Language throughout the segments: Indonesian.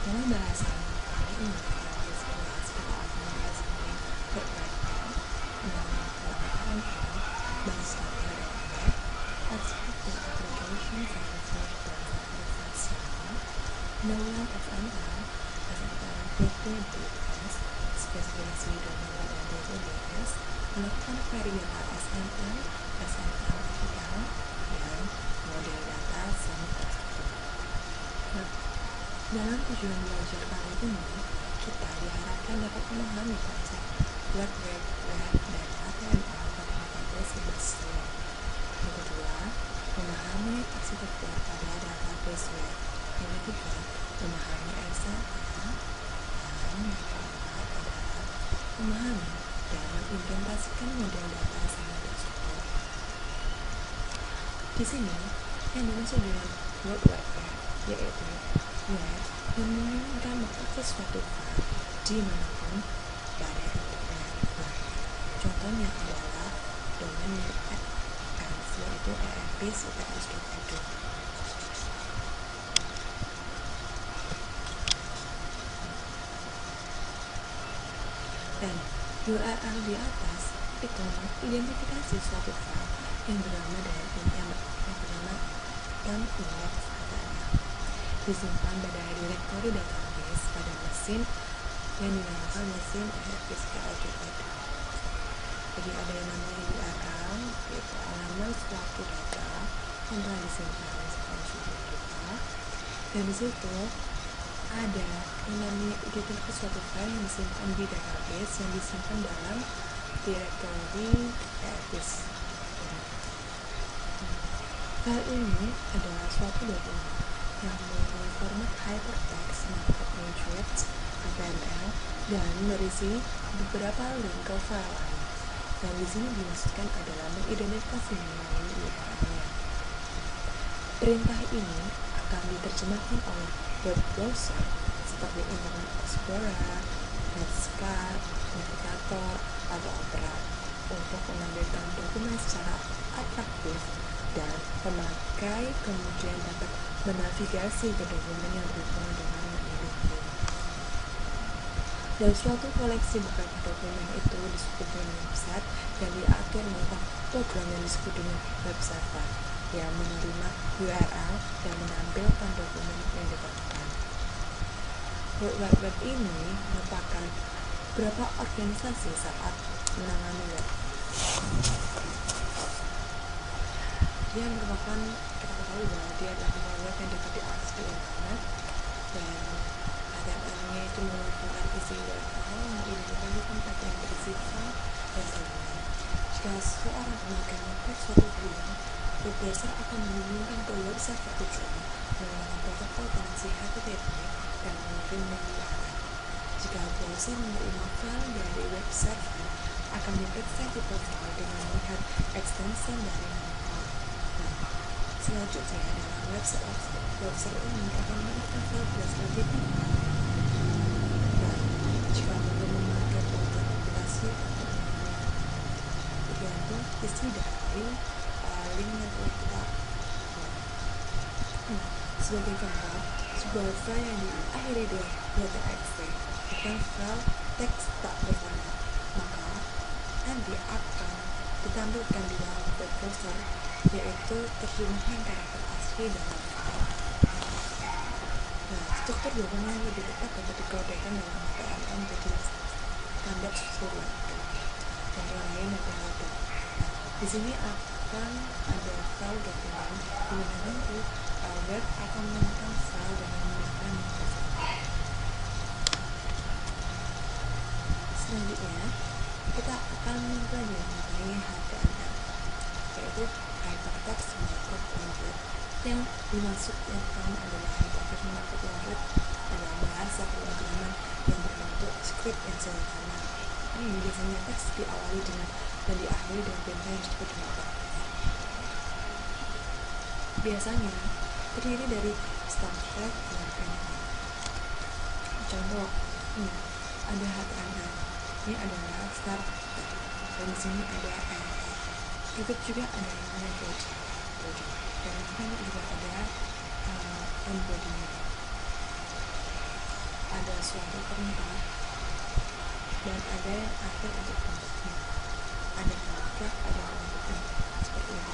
Dalam bahasan kali ini, kita akan membahas mengenai World Wide Web, mengenai KML, bank starter dan web, expected application services dan services lainnya, penaulan XML, XML DTDS, spesifikasi domain dan DTDS, melakukan query data SML, SML APL, dan model data semi-terstruktur. Dalam tujuan belajar kali ini, kita diharapkan dapat memahami konsep World Wide Web dan HTML pada database berbasis web. Yang kedua, memahami arsitektur pada database web. Yang ketiga, memahami XML. Dan yang keempat adalah memahami dan mengimplementasikan model data semi-terstruktur. Di sini, yang dimaksud dengan World Wide Web yaitu web yang memungkinkan mengakses suatu file dimanapun pada internet. Contohnya adalah domain EFS, yaitu efp.edu. Dan URL di atas itu mengidentifikasi suatu file yang bernama index.html disimpan pada direktori database pada mesin yang dinamakan mesin efp.edu. Jadi ada yang namanya URL, yaitu alamat suatu data yang telah disimpan misalkan suatu data, dan di situ ada yang namanya identitas suatu file yang disimpan di database yang disimpan dalam direktori efp. File ini adalah suatu dokumen yang memiliki format hypertext markup language HTML dan berisi beberapa link ke file lain. Dan di sini dimaksudkan adalah mengidentifikasi melalui URL-nya. Perintah ini akan diterjemahkan oleh web browser seperti Internet Explorer, Netscape, Navigator, atau Opera untuk menampilkan dokumen secara atraktif dan pemakai kemudian dapat menavigasi ke dokumen yang berhubungan dengan memiliki. Dan suatu koleksi beberapa dokumen itu disebut dengan website dan diatur menggunakan program yang disebut dengan web server yang menerima URL dan menampilkan dokumen yang ditemukan. World Wide Web ini merupakan beberapa organisasi saat menangani web. Dia merupakan, kita ketahui bahwa dia adalah web yang dapat diakses di internet, dan HTML-nya itu mengumpulkan isi URL, mengidentifikasi tempat yang berisi file dan sebagainya. Jika seorang pemakai mengklik suatu hubungan, web browser akan menghubungkan ke web server tujuan menggunakan protokol koneksi HTTP dan mengirimnya URL. Jika browser menerima file dari web server, akan diperiksa di profile dengan melihat extension dari nama file. Selanjutnya, dalam browser ini akan mengirimkan file berdasarkan tipe file. Dan jika belum memakai program aplikasi atau tergantung isi dari link yang telah kita buat. Sebagai contoh, sebuah file yang diakhiri dengan .txt bukan file teks tak berformat, maka nanti akan ditampilkan di dalam web browser, yaitu terjemahan karakter asli dalam file. Struktur dokumen yang lebih tepat dapat dikodekan dalam HTML menjadi standar struktur. Contoh lain adalah di sini akan ada file dokumen di mana nanti web akan menemukan file dengan menggunakan tersebut. Selanjutnya, kita akan mempelajari mengenai HTML, yaitu Hypertext Markup Language. Yang dimaksud yang pertama adalah Hypertext Markup Language adalah bahasa pemrograman yang berbentuk script yang sederhana. Ini biasanya teks diawali dengan dan diakhiri dengan perintah yang disebut dengan paragraf. Biasanya terdiri dari start flag dan end flag. Contoh, ini ada HTML. Ini adalah start flag. Dan di sini ada end flag. Berikut juga ada yang namanya body. Dan kan juga ada embodiment. ada suatu perintah dan ada yang akhir untuk bentuknya, ada mutlak, ada menentukan, seperti itu.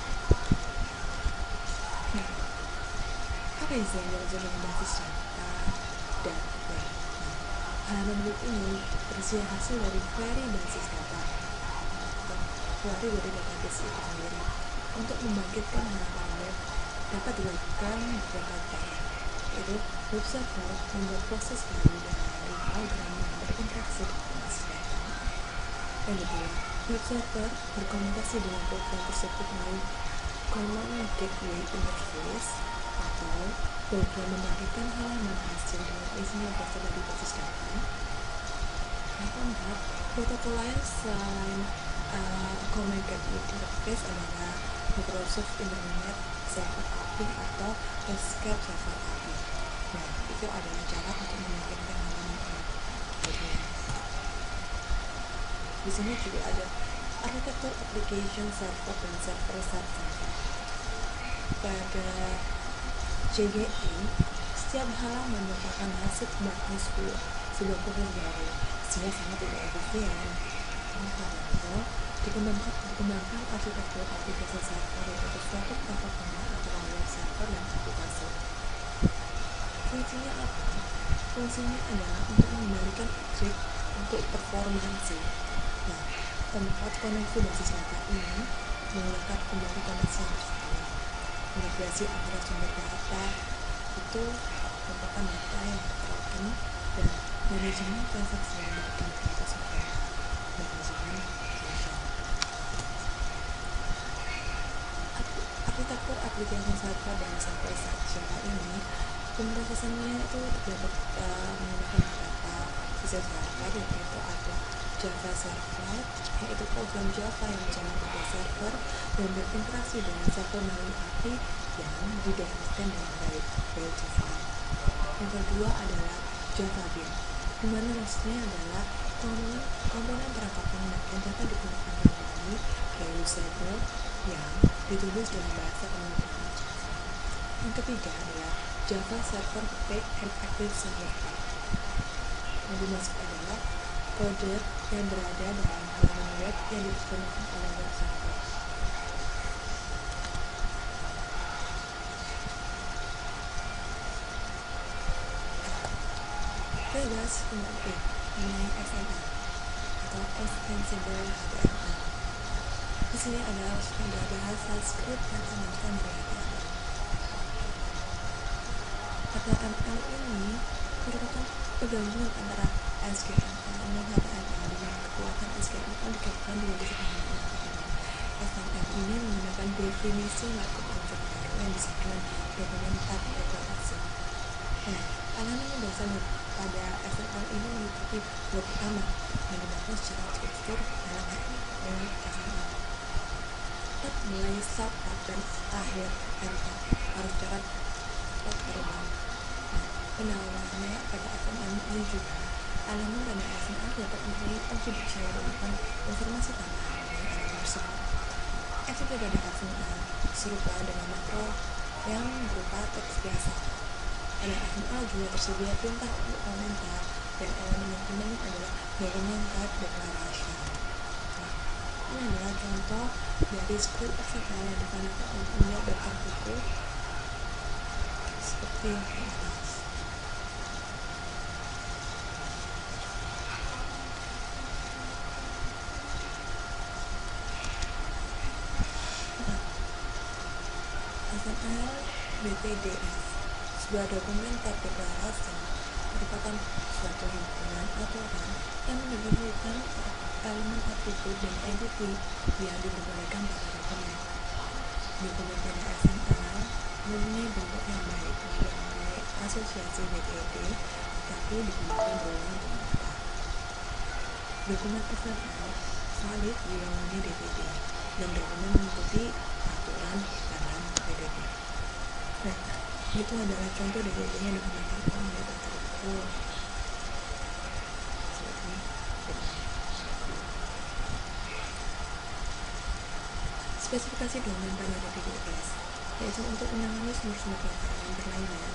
Nah, apa isi yang dimaksud dengan basis data dan query? Nah, halaman web ini berisi hasil dari query basis data atau query dari database itu sendiri. Untuk membangkitkan halaman web dapat dilakukan beberapa cara, yaitu web server membuat proses baru dari program yang berinteraksi dengan basis data. Yang kedua, web server berkomunikasi dengan program tersebut melalui Common Gateway Interface atau program membangkitkan halaman hasil dengan isinya berasal dari basis data. Yang keempat, protokol lain selain Common Gateway Interface adalah Microsoft Internet Server API atau Escape Server API. Nah, itu adalah cara untuk membangkitkan halaman web. Di sini juga ada arsitektur application server dan server-side server. Pada JGE, setiap halaman merupakan hasil kembangkan sebuah proses baru, sehingga sangat tidak efisien. Karena dikembangkan arsitektur aplikasi server, yaitu suatu protokol antara web server dan aplikasi. Fungsinya apa? Fungsinya adalah untuk mengembalikan objek untuk performansi. Nah, tempat koneksi basis data ini menggunakan kembali koneksi yang bersama. Integrasi antara sumber data itu merupakan data yang terkoneksi dan manajemen transaksi yang diberikan ke atas manajemen sosial. Arsitektur aplikasi server dan server-side server ini pemrosesannya itu dapat menggunakan beberapa sistem server, yaitu ada Java Server, yaitu program Java yang menjalankan pada server dan berinteraksi dengan server melalui API yang didefinisikan dengan baik Java. Yang kedua adalah Java Bean, di mana maksudnya adalah komponen perangkat lunak yang dapat digunakan melalui reusable yang ditulis dalam bahasa pemrograman Java. Yang ketiga adalah Java Server Pack and Active Server Pack. Yang dimaksud adalah kode yang berada dalam halaman web yang diterjemahkan oleh web server. Kita bahas kembali mengenai XML atau Extensible HTML. Di sini adalah bahasa script yang amankan dari HTML. HTML ini merupakan penggabungan antara SQL dan HTML, di mana kekuatan SQL dikaitkan dengan disepakati HTML. XML ini menggunakan definisi markup objek baru yang disebut dengan dokumen type deklarasi. Nah, halaman yang berasal pada XML ini meliputi blok utama yang dibangun secara struktur dalam XML. Tab mulai subtab dan akhir tab harus secara terulang. Penawarannya pada XML ini juga halaman pada XML dapat mempunyai fungsi dicari merupakan informasi tambahan dari halaman tersebut. Efek pada XML serupa dengan makro yang berupa teks biasa. Pada XML juga tersedia perintah untuk komentar dan elemen yang penting adalah document type declaration. Nah, ini adalah contoh dari script XML yang digunakan untuk membuat daftar buku seperti yang di atas. XML BTDS, sebuah dokumen type deklarasi, merupakan suatu himpunan aturan yang mendefinisikan elemen atribut dan entity yang diperbolehkan pada dokumen. Dokumen pada XML mempunyai bentuk yang baik, tidak mempunyai asosiasi BTD, tapi digunakan berulang dengan data. Dokumen XML valid jika mempunyai DTD, dan dokumen mengikuti aturan dalam DTD. Nah, itu adalah contoh DTD-nya digunakan oleh daftar buku. Spesifikasi domain pada DTDS, yaitu untuk menangani sumber-sumber data yang berlainan.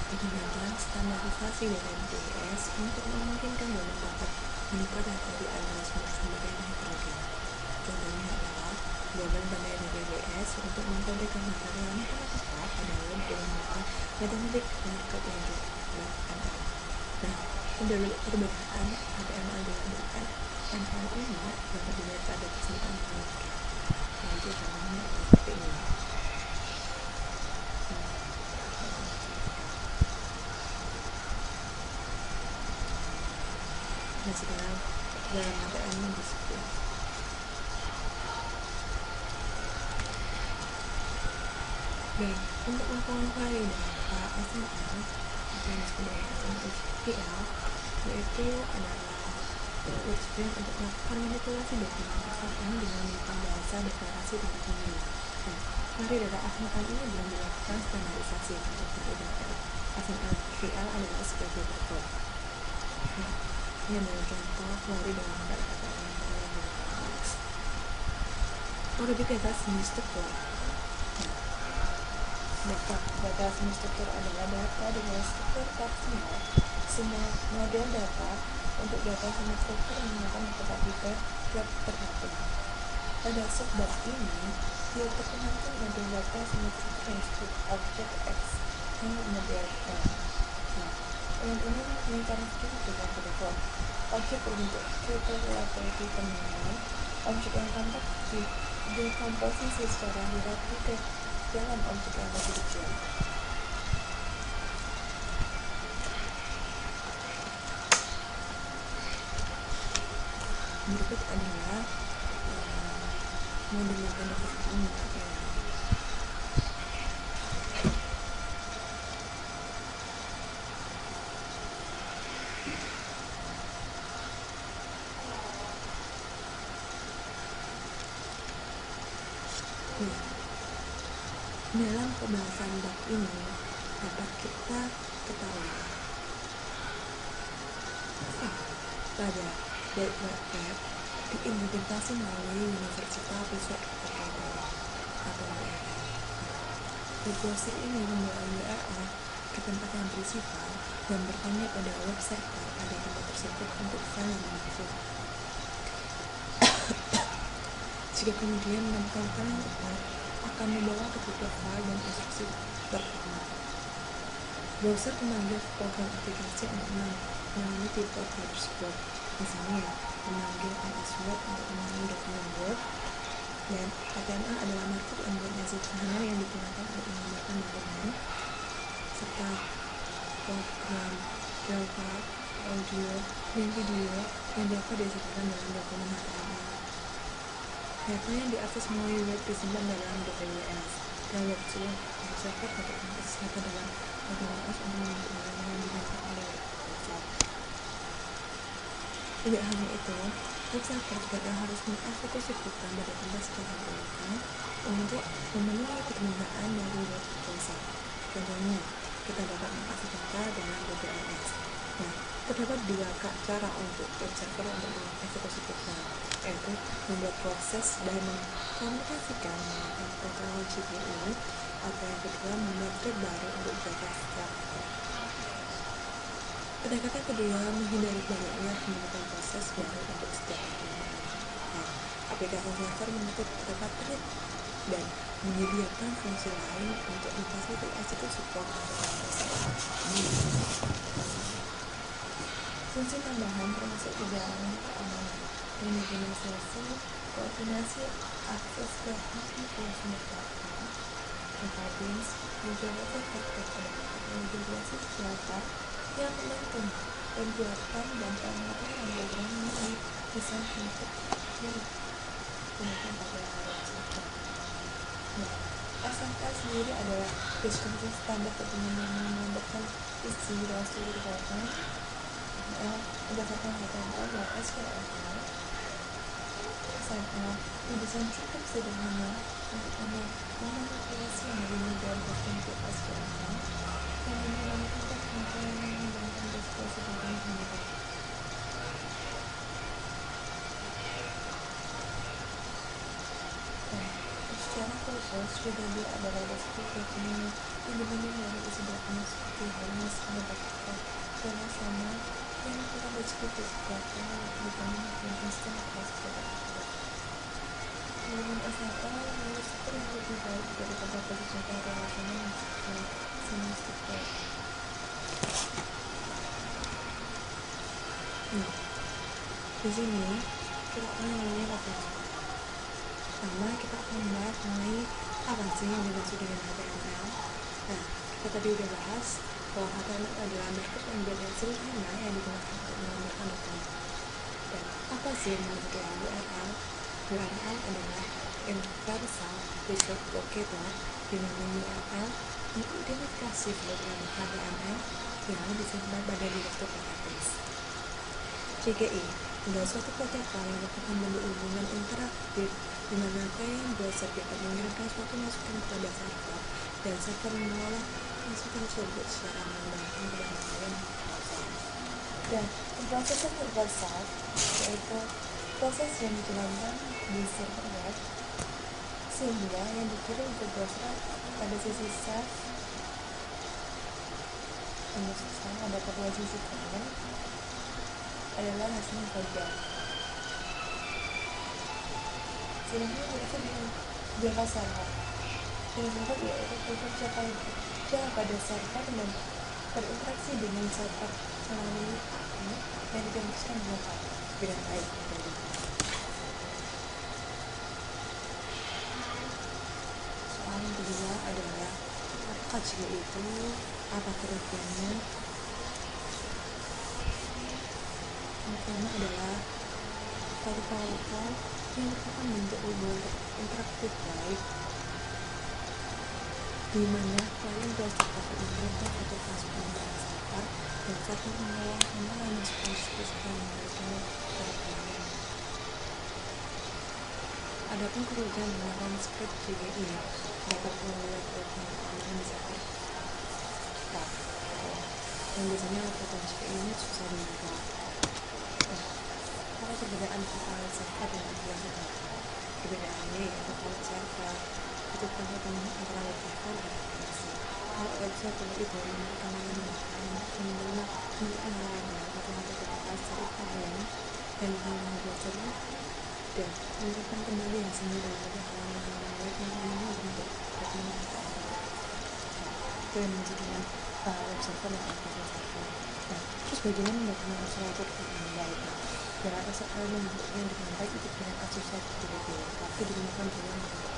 Digunakan standarisasi data DBS untuk memungkinkan banyak dapat menukar data di alas sumber yang heterogen. Contohnya adalah jawaban pada DBS untuk mengkodekan materi yang tepat pada web dengan menggunakan metode markup yang dibuat ML. Nah, perbedaan HTML dengan ML ini dapat dilihat pada kesulitan pengertian, yaitu contohnya seperti ini. Nah, sekarang dalam HTML disebut dan untuk mempelajari data XML atau yang disebut dengan XML yaitu adalah workstream untuk melakukan manipulasi dokumen tersebut ini dengan menggunakan bahasa deklarasi tingkat tinggi. Nah, dari data XML ini belum dilakukan standarisasi untuk menggunakan XML adalah sebagai berikut. Nah, ini adalah contoh query dengan data XML yang dilakukan. Audit data semi-struktur. Data semi-struktur adalah data dengan struktur taksimal. Semua model data untuk data semi-struktur menggunakan metode web tertentu. Pada subbab ini, dia terkenalkan model data semi-struktur yang disebut objek X yang model N. Nah, yang ini mempunyai karakteristik yang berikut. Objek berbentuk triple terminal. Objek yang tampak di dekomposisi secara hierarki ke dalam objek yang lebih kecil. Berikut adalah model yang akan dikerjakan menggunakan dalam pembahasan bab ini dapat kita ketahui pada web diimplementasi melalui Universal Visual Architecture atau WVA. Web browser ini membawa URL ke tempat yang bersifat dan bertanya pada web server pada tempat tersebut untuk file yang dimaksud. Jika kemudian menemukan file yang tepat, akan membawa ke tipe file dan instruksi tertentu. Browser memanggil program aplikasi untuk menangani tipe file tersebut. Misalnya, memanggil MS Word untuk menangani dokumen Word, dan HTML adalah markup lembaga sederhana yang digunakan untuk menggambarkan dokumen, serta program Java, audio, dan video yang dapat disediakan dalam dokumen HTML. Data yang diakses melalui web disimpan dalam WS dan web server dapat mengakses data dalam WS untuk membuat yang digunakan oleh website. Tidak hanya itu, web server juga harus mengeksekusi program pada tempat secara berlaku untuk memenuhi permintaan dari web browser. Contohnya, kita dapat mengakses data dalam WS. Nah, terdapat dua cara untuk web server untuk mengeksekusi program, yaitu membuat proses dan mengkomunikasikan menggunakan protokol GPU, atau yang kedua membuat thread baru untuk JavaScript. Pendekatan kedua menghindari banyaknya pembentukan proses baru untuk setiap penggunaan. Nah, aplikasi server menutup tempat thread dan menyediakan fungsi lain untuk memfasilitasi eksekusi program. Fungsi tambahan termasuk di dalam keamanan, minimalisasi, koordinasi akses ke aplikasi platform, database, menjaga terkait pada integrasi server yang menentukan pembuatan dan pengaturan program yang desain untuk digunakan pada server. XML sendiri adalah deskripsi standar dokumen yang menambahkan isi dan struktur dokumen berdasarkan HTML dan SQL. XML didesain cukup sederhana untuk memanipulasi yang lebih mudah berbentuk SQL dan menggunakan teknik yang menggunakan deskripsi dokumen mudah. Secara khusus, juga dia adalah deskripsi dokumen independen dari isi dokumen seperti halnya jenis beberapa pola sama yang kita diskusi sebagai dibanding dengan instan tersebut. Dengan SFA lulus itu lebih baik daripada posisi relasional yang semester. Nah, di sini kita akan mengenai apa? Pertama, kita akan membahas mengenai apa sih yang dimaksud dengan HTML. Nah, kita tadi udah bahas bahwa HTML adalah markup language yang sederhana yang digunakan untuk menggambarkan dokumen. Dan apa sih yang dimaksud dengan URL? URL adalah Universal Resource Locator, di mana URL mengidentifikasi file yang HTML yang disimpan pada direktur database. CGI adalah suatu protokol yang merupakan bentuk hubungan interaktif di mana klien browser dapat mengirimkan suatu masukan kepada server dan server mengolah masukan tersebut secara mengembangkan kepada klien browser. Dan proses server-side yaitu proses yang dijalankan di server web sehingga yang dikirim ke browser pada sisi server ada kedua sisi klien adalah hasil bagian. Sehingga itu di server. Sehingga yaitu bekerja pada server dan berinteraksi dengan server melalui API yang didemonstrasikan dengan baik dari. Soal yang kedua adalah apakah jika itu apa kelebihannya? Yang pertama adalah protokol yang merupakan bentuk hubungan interaktif baik di mana klien browser dapat mengirimkan suatu masukan kepada server dan server mengolah masukan tersebut setelah memberikan kepada klien. Adapun kerugian menggunakan script JGI dapat membuat kerugian keamanan di server yang biasanya aplikasi JGI ini susah dibuka. Apa perbedaan antara server dan aplikasi data? Perbedaannya yaitu kalau server itu tergantung antara web server dan aplikasi. Kalau web server itu memberikan menerima halaman atau HTTP dari klien dan halaman browser dan memberikan kembali hasilnya dalam bentuk halaman web yang umumnya berbentuk dokumen atau apa. Itu yang dimaksud dengan web server dan aplikasi server. Nah, terus bagaimana mendokumentasi suatu dokumen baik? Dalam SQL membentuknya dengan baik itu ternyata susah betul-betul, tapi digunakan dengan berbentuk.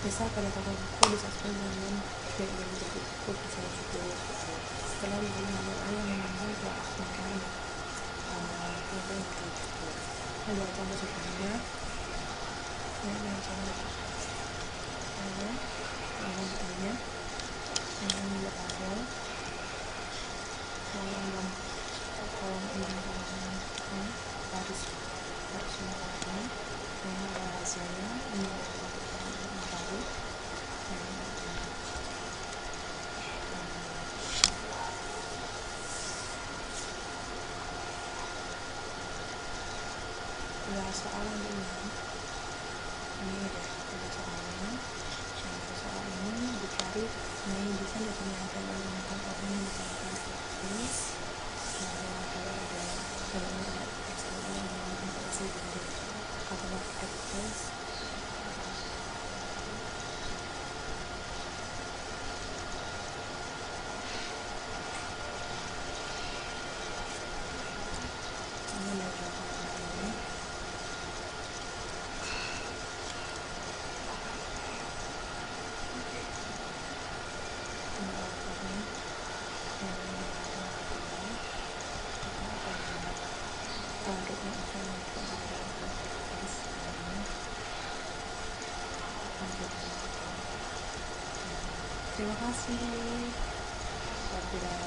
Misal pada toko buku bisa dengan tidak ingin menjadi buku bisa juga setelah mengambil ayam mengambil dua akun konten gitu. Ada contoh sederhana yang contoh yang bertanya yang berada kolom ini garis mengatakan yang ada hasilnya ini adalah baru soal yang ini ada soalnya soal ini dicari mengenai desain dan penyiapan menggunakan orang yang menggunakan jenis kalau ada dalam XML yang mengintegrasi dari katalog AdWords ini adalah ini terima kasih. Apabila